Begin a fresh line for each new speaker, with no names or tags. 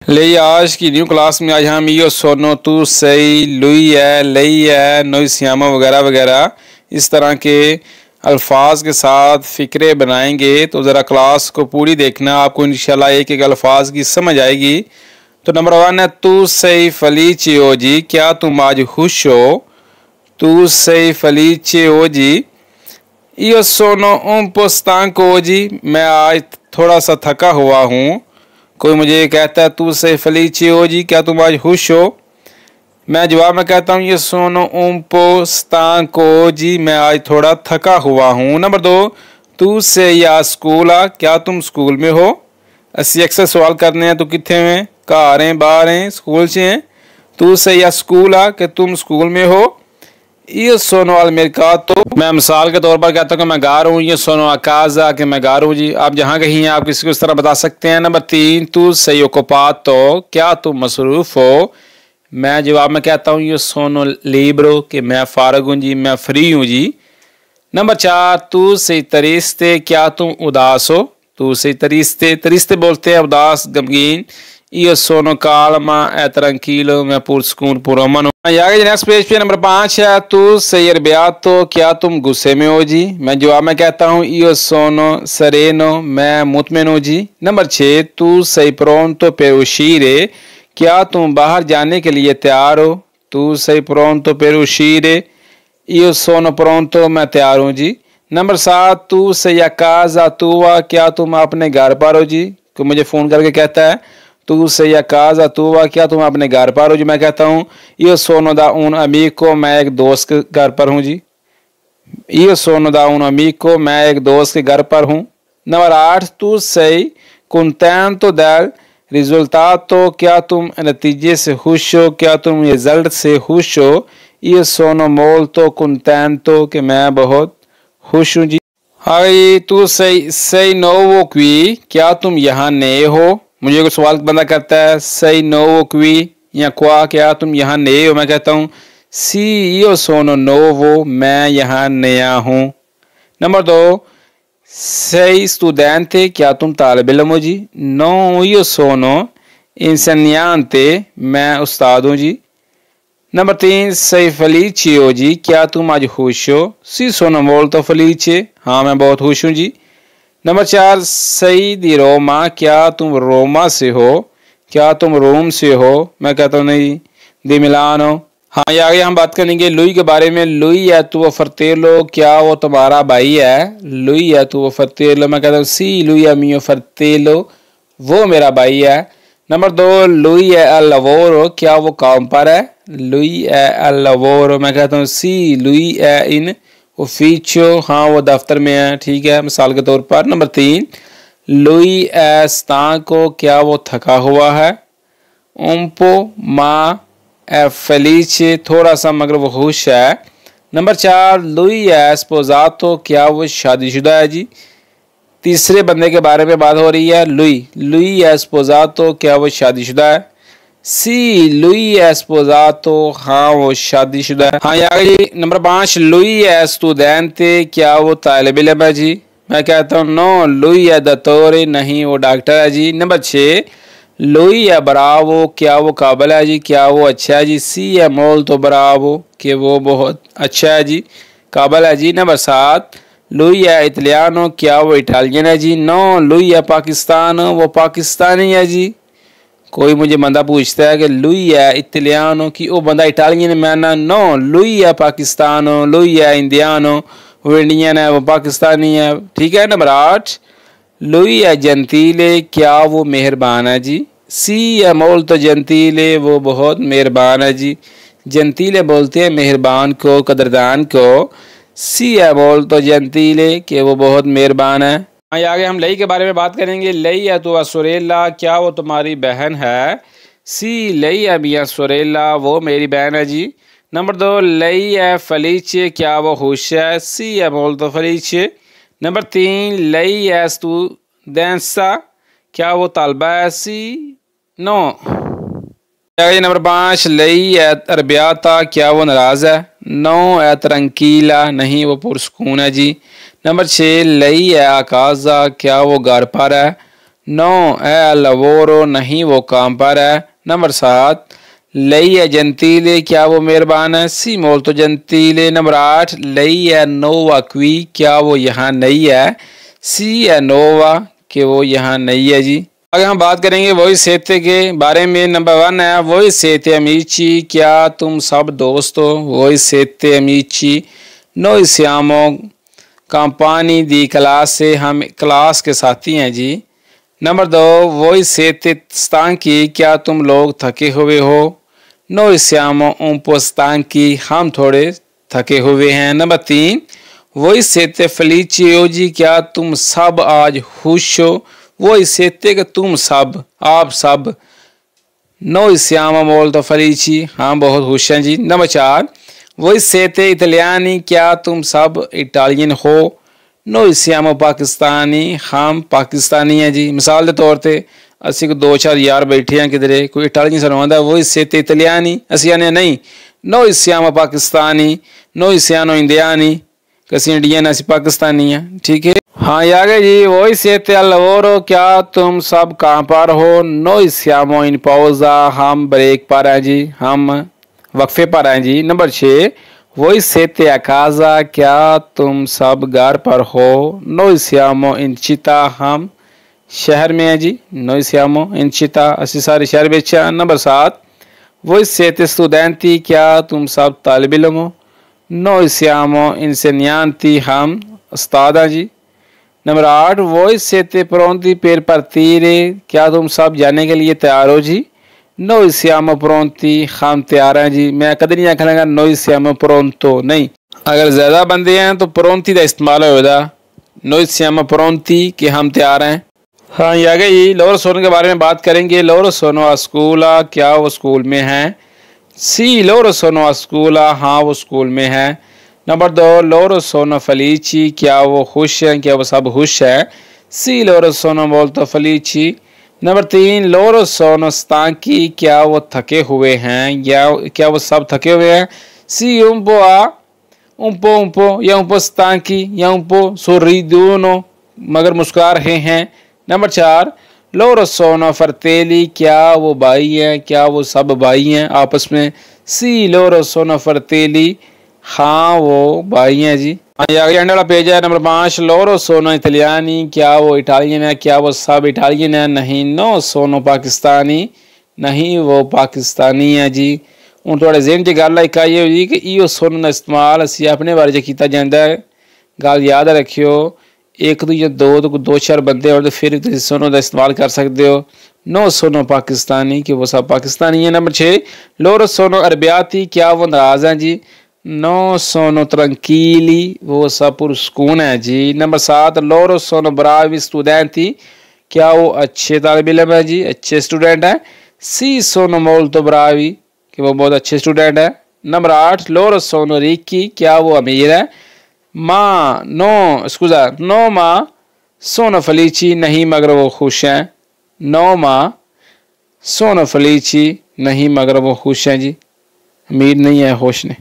ले आज की न्यू क्लास में आज हम यो सोनो तू सही लुई है लई है नोई सियामा वगैरह वगैरह इस तरह के अल्फाज के साथ फ़िक्रे बनाएंगे। तो ज़रा क्लास को पूरी देखना, आपको इंशाल्लाह एक एक अल्फाज की समझ आएगी। तो नंबर 1 है तू सही फलीचे हो जी, क्या तुम आज खुश हो। तू सही फलीचे हो जी। यो सोनो पोस्तांको हो जी, मैं आज थोड़ा सा थका हुआ हूँ। कोई मुझे कहता है तू सही फलीचे हो जी, क्या तुम आज खुश हो। मैं जवाब में कहता हूँ ये सोनो पोस्तांको जी, मैं आज थोड़ा थका हुआ हूँ। नंबर 2 तू से या स्कूल आ, क्या तुम स्कूल में हो। असी अक्सर सवाल करने हैं तो कितने में, घर हैं बाहर हैं स्कूल से हैं। तू से या स्कूल आ कि तुम स्कूल में हो। ये सोनो al mercato, मैं मिसाल के तौर पर कहता हूँ कि मैं गा रहा हूँ। ये सोनो a casa कि मैं गा रहा हूँ जी। आप जहाँ कहीं हैं आप किसी को इस तरह बता सकते हैं। नंबर 3 तू sei occupato, क्या तुम मसरूफ़ हो। मैं जवाब में कहता हूँ ये सोनो libero कि मैं फारग हूँ जी, मैं फ्री हूँ जी। नंबर 4 तू sei triste, क्या तुम उदास हो। तू sei triste, triste बोलते हैं उदास गमगीन। Io sono calma e tranquillo, मैं पुरसकून पुरअमन हूँ। आगे नेक्स्ट पेज पे नंबर 5 है तू sei arrabbiato, क्या तुम गुस्से में हो जी। मैं जवाब में कहता हूँ io sono sereno, मैं मुतमिन हूँ जी। नंबर 6 तू sei pronto per uscire, क्या तुम बाहर जाने के लिए तैयार हो। तू sei pronto per uscire, io sono pronto, मैं तैयार हूँ जी। नंबर 7 तू sei a casa tua, क्या तुम अपने घर पर हो जी। कोई मुझे फ़ोन करके कहता है तू sei a casa tua, क्या तुम अपने घर पर हो जी। मैं कहता हूँ io sono da un amico, मैं एक दोस्त के घर पर हूँ जी। io sono da un amico, मैं एक दोस्त के घर पर हूँ। नंबर 8 तू sei contento del risultato, क्या तुम नतीजे से खुश हो, क्या तुम रिजल्ट से खुश हो। io sono molto contento, कि मैं बहुत खुश हूँ जी। हाय तू sei nuovo qui, क्या तुम यहाँ नए हो। मुझे कोई सवाल बंदा करता है sei nuovo qui या qua, क्या तुम यहाँ नए हो। मैं कहता हूँ sì io sono nuovo, मैं यहाँ नया हूँ। नंबर 2 sei studente, क्या तुम तालिब इल्म हो जी। no io sono insegnante, मैं उस्ताद हूँ जी। नंबर 3 sei felice हो जी, क्या तुम आज खुश हो। sì sono molto felice, हाँ मैं बहुत खुश हूँ जी। नंबर 4 sei di Roma, क्या तुम रोमा से हो। क्या तुम रोम से हो। मैं कहता हूँ नहीं di Milano। हाँ ये आगे हम बात करेंगे लुई के बारे में। लुई है तुo fratello, क्या वो तुम्हारा भाई है। लुई है तुo fratello, मैं कहता हूँ sì lui è mio fratello, वो मेरा भाई है। नंबर 2 लुई है al lavoro, क्या वो काम पर है। लुई है al lavoro, मैं कहता हूँ sì lui è in ufficio, हाँ वो दफ्तर में है। ठीक है मिसाल के तौर पर। नंबर 3 लुई è stanco, क्या वो थका हुआ है। un po' ma è felice, थोड़ा सा मगर वो खुश है। नंबर 4 लुई è sposato, क्या वो शादीशुदा है जी। तीसरे बंदे के बारे में बात हो रही है लुई è sposato, क्या वो शादीशुदा है। sì lui è sposato, हाँ वो शादीशुदा है। हाँ आगे जी नंबर 5 lui è studente, क्या वो तालिब इल्म है जी। मैं कहता हूँ no lui è dottore, नहीं वो डॉक्टर है जी। नंबर 6 lui è bravo, क्या वो काबिल है जी, क्या वो अच्छा है जी। sì è molto bravo, कि वो बहुत अच्छा है जी, काबिल है जी। नंबर 7 lui è italiano, क्या वो इटालियन है जी। no lui è pakistano, वो पाकिस्तानी है जी। कोई मुझे बंदा पूछता है कि लुई है इटालियानो, कि वो बंदा इटालियन। मैं ना नो लुई है पाकिस्तानो, लुई है इंडियानो, वो इंडियन है वो पाकिस्तानी है। ठीक है। नंबर 8 लुई है जेंटीले, क्या वो मेहरबान है जी। sì è molto gentile, वो बहुत मेहरबान है जी। जेंटीले बोलते हैं मेहरबान को, कदरदान को। sì è molto gentile, कि वो बहुत मेहरबान है। आगे हम लई के बारे में बात करेंगे। लई है तो सोरेला, क्या वो तुम्हारी बहन है। sì lei è mia sorella, वो मेरी बहन है जी। नंबर 2 lei è felice, क्या वो खुश है। sì è molto felice। Number 3 lei è studentessa, क्या वो तालबा है। sì no। Number 5 lei è arrabbiata, क्या वो नाराज है। no è tranquilla, नहीं वो पुरसकून है जी। नंबर 6 lei è a casa, क्या वो घर पर है। No è al lavoro, नहीं वो काम पर है। नंबर 7, lei è gentile, क्या वो मेहरबान है? Sì, molto gentile। Number 8, lei è nuova qui, क्या वो यहाँ नई है? Sì, è nuova, कि वो यहाँ नई है जी। आगे हम बात करेंगे वही सेते के बारे में। नंबर 1 है वही सेते अमीची, क्या तुम सब दोस्त हो? वही सेते अमीची, noi siamo compagni di classe, हम क्लास के साथी हैं जी। नंबर 2, वही सेते stanchi, क्या तुम लोग थके हुए हो? noi siamo un po' stanchi, हम थोड़े थके हुए हैं। नंबर 3, वही सेते felici oggi, क्या तुम सब आज खुश हो? वही सेते कि तुम सब, आप सब। noi siamo molto felici, हम बहुत खुश हैं जी। नंबर 4, वही सेते इटालियानी, क्या तुम सब इटालियन हो? noi siamo pakistani, हम पाकिस्तानी हैं जी। मिसाल के तौर पर असी को 2-4 यार बैठे हैं किधरे, कोई इटालियन सुनाता वही सेते इटालियानी, असी आने नहीं noi siamo pakistani, noi siamo indiani, कसी इंडियन असी पाकिस्तानी हैं। ठीक है, हाँ ये आ गए जी। वही सेते al lavoro, क्या तुम सब कहाँ पर हो? noi siamo in pausa, हम ब्रेक पर हैं जी, हम वक्फे पर हैं जी। नंबर 6, वही सेते a casa, क्या तुम सब घर पर हो? noi siamo in città, हम शहर में हैं जी। noi siamo in città, असी सारे शहर में। नंबर 7, वही सेते studenti, क्या तुम सब तालिब इल्म हो? noi siamo insegnanti, हम उस्ताद हैं जी। नंबर 8, वही सेते pronti per partire, क्या तुम सब जाने के लिए तैयार हो जी? noi siamo pronti, हम तैयार हैं जी। मैं कदर नहीं आखना noi siamo pronto, नहीं। अगर ज़्यादा बंदे हैं तो pronti का इस्तेमाल होगा, noi siamo pronti कि हम तैयार हैं। हाँ ये आ गई। loro sono के बारे में बात करेंगे। loro sono a scuola, क्या वो स्कूल में हैं? sì, loro sono a scuola, हाँ वो स्कूल में हैं। नंबर 2, loro sono felici, क्या वो खुश हैं, क्या वो सब खुश हैं? sì, loro sono molto felici। Number 3, loro sono stanchi, क्या वो थके हुए हैं, या क्या वो सब थके हुए हैं? sì, un po' या un po' stanchi या un po' sorridono, मगर मुस्कुरा रहे हैं। नंबर 4, loro sono fratelli, क्या वो भाई हैं, क्या वो सब भाई हैं आपस में? sì, loro sono fratelli, हाँ वो भाई हैं जी। आगे एंड वाला पेज है। नंबर 5, loro sono italiani, क्या वो इटालियन है, क्या वो सब इटालियन है? नहीं, no sono pakistani, नहीं वो पाकिस्तानी है जी। हूँ थोड़े जहन च गल एक आई हो जी कि इो सुन का इस्तेमाल असी अपने बारे च किया जाता है। गल याद रखियो, एक तो या दो चार बंदे हो तो फिर तुम सोनो का इस्तेमाल कर सकते हो। नो सोनो पाकिस्तानी, कि वो सब पाकिस्तानी है। नंबर 6, loro sono arrabbiati, क्या वो नाराज हैं जी? नो सोनो tranquilli, वो सब पुरसकून है जी। Number 7, loro sono bravi studenti, क्या वो अच्छे तालिब इल्म है जी, अच्छे स्टूडेंट हैं? sì, sono molto bravi, कि वो बहुत अच्छे स्टूडेंट हैं। नंबर 8, loro sono ricchi, क्या वो अमीर है? no ma sono felici, नहीं मगर वो खुश हैं। no ma sono felici, नहीं मगर वो खुश हैं जी, अमीर नहीं है, खुश ने।